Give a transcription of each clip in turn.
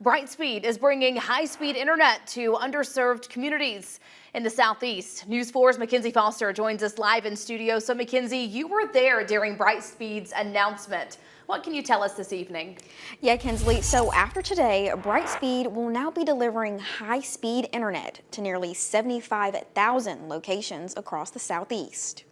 Brightspeed is bringing high-speed internet to underserved communities in the Southeast. News 4's Mackenzie Foster joins us live in studio. So Mackenzie, you were there during Brightspeed's announcement. What can you tell us this evening? Yeah, Kinsley, so after today, Brightspeed will now be delivering high-speed internet to nearly 75,000 locations across the Southeast.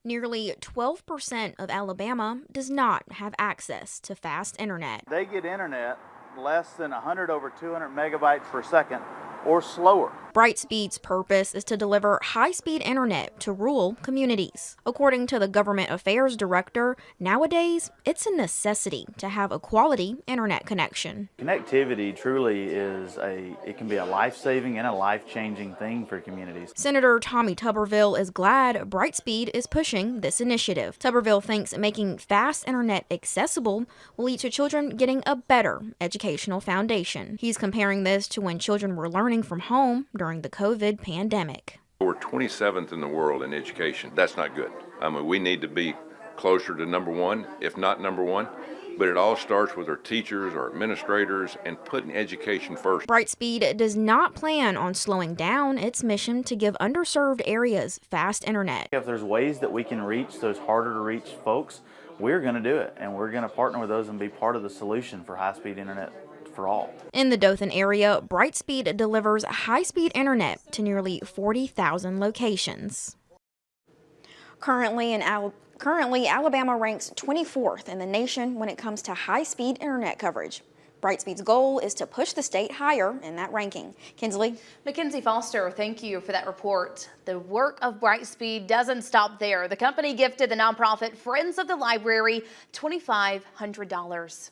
Nearly 12% of Alabama does not have access to fast internet. They get internet less than 100 over 200 megabytes per second or slower. Brightspeed's purpose is to deliver high-speed internet to rural communities. According to the Government Affairs Director, nowadays it's a necessity to have a quality internet connection. Connectivity truly it can be a life-saving and a life-changing thing for communities. Senator Tommy Tuberville is glad Brightspeed is pushing this initiative. Tuberville thinks making fast internet accessible will lead to children getting a better educational foundation. He's comparing this to when children were learning from home during the COVID pandemic. We're 27th in the world in education. That's not good. I mean, we need to be closer to number one, if not number one. But it all starts with our teachers, our administrators, and putting education first. Brightspeed does not plan on slowing down its mission to give underserved areas fast internet. If there's ways that we can reach those harder to reach folks, we're going to do it, and we're going to partner with those and be part of the solution for high-speed internet for all. In the Dothan area, Brightspeed delivers high-speed internet to nearly 40,000 locations. Currently, Alabama ranks 24th in the nation when it comes to high-speed internet coverage. Brightspeed's goal is to push the state higher in that ranking. Kinsley? Mackenzie Foster, thank you for that report. The work of Brightspeed doesn't stop there. The company gifted the nonprofit Friends of the Library $2,500.